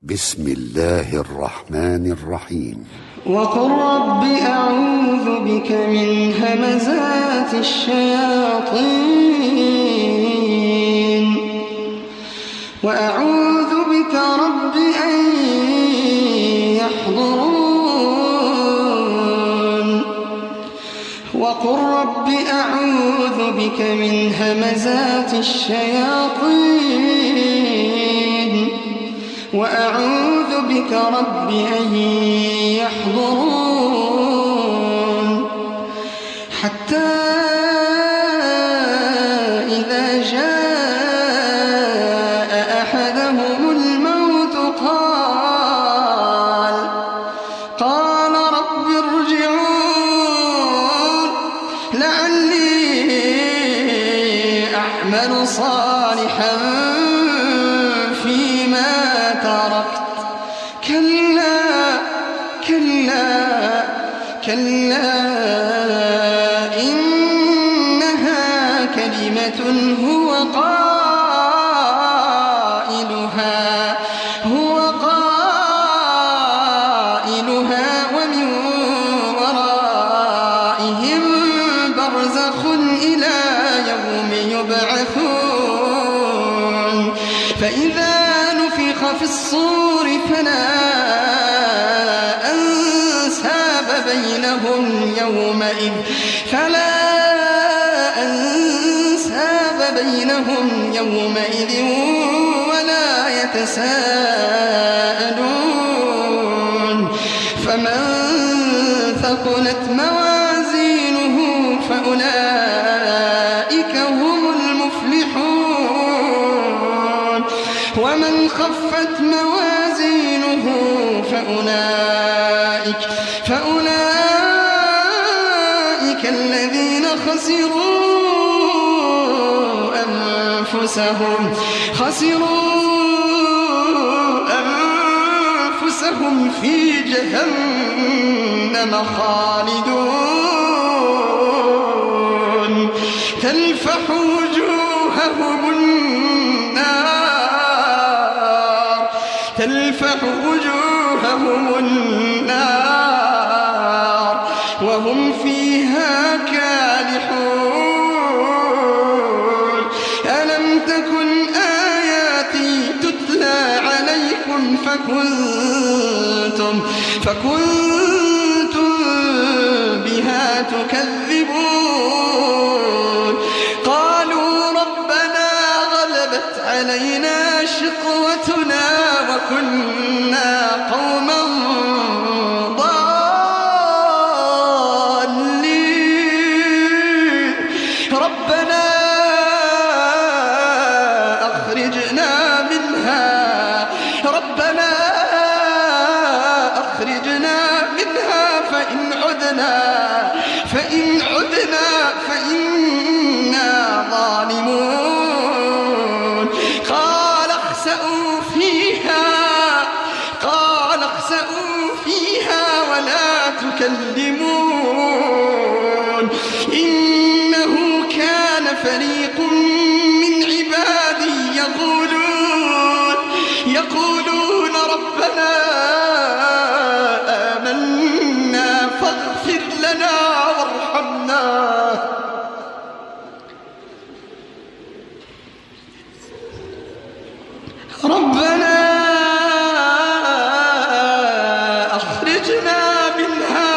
بسم الله الرحمن الرحيم. وقل رب أعوذ بك من همزات الشياطين وأعوذ بك رب أن يحضرون. وقل رب أعوذ بك من همزات الشياطين وأعوذ بك رب أن يحضرون. حتى إذا جاء أحدهم الموت قال رب ارجعون لعلي أعمل صالحا فيما تركت. كلا إنها كلمة هو قائلها ومن ورائهم برزخ إلى يوم يبعثون. فإذا نفخ في الصور فلا أنساب بينهم يومئذ ولا يتساءلون. فمن ثقلت موازينه فأولئك هم المفلحون. ومن خفت موازينه فأولئك الذين خسروا أنفسهم في جهنم خالدون. تلفح وجوههم النار وهم فيها كالحون. ألم تكن آياتي تتلى عليكم فكنتم بها تكذبون. قالوا ربنا غلبت علينا شقوتنا وكنا قوما ضالين. ربنا أخرجنا منها فإن عدنا فإنا ظالمون. قال اخسئوا فيها ولا تكلمون. إنه كان فريق من عبادي يقولون ربنا آمنا فاغفر لنا وارحمنا ربنا أخرجنا منها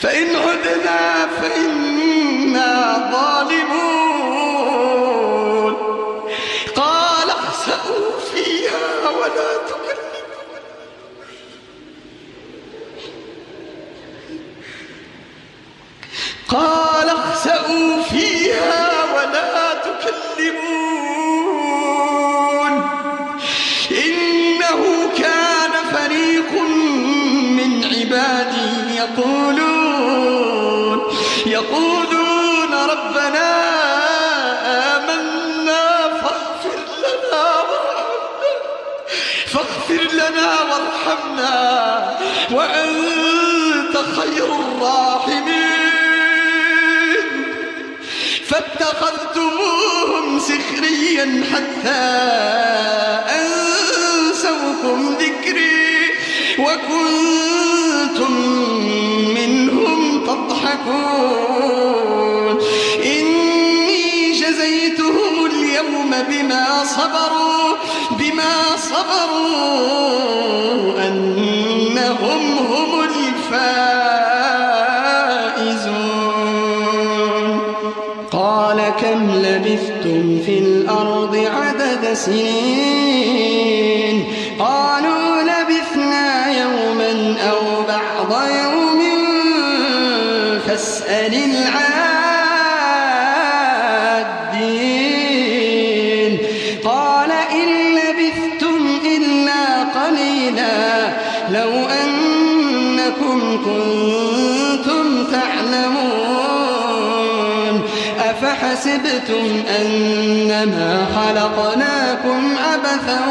فإن عدنا فإنا ظالمون. قال اخسئوا فيها ولا تكلمون. إنه كان فريق من عبادي يقولون ربنا آمنا فاغفر لنا وارحمنا وأنت خير الراحمين. فاتخذتموهم سخريا حتى أنسوكم ذكري وكنتم منهم تضحكون إني جزيتهم اليوم بما صبروا أنهم هم الفائزون قال كم لبثتم في الأرض عدد سنين قالوا لبثنا يوما أو بعض يوم فاسأل العادين قال إن لبثتم إلا قليلا لو أنكم كنتم تعلمون أفحسبتم أنما خلقناكم عبثا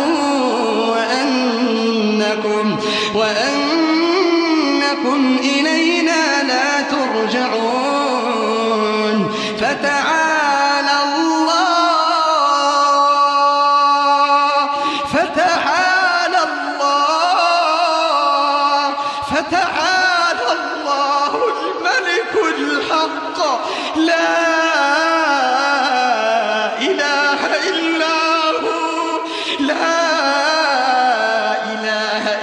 وأنكم إلينا لا ترجعون فتعالى الله الملك الحق لا إله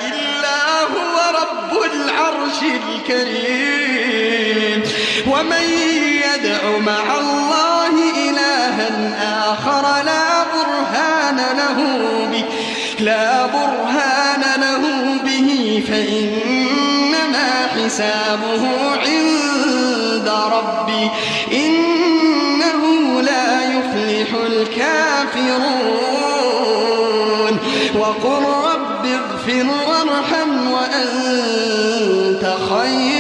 إلا هو رب العرش الكريم ومن يدع مع الله إلها آخر لا برهان له به فإنما حسابه عند ربي إنه لا يفلح الكافرون وقل رب اغفر وارحم وأنت خير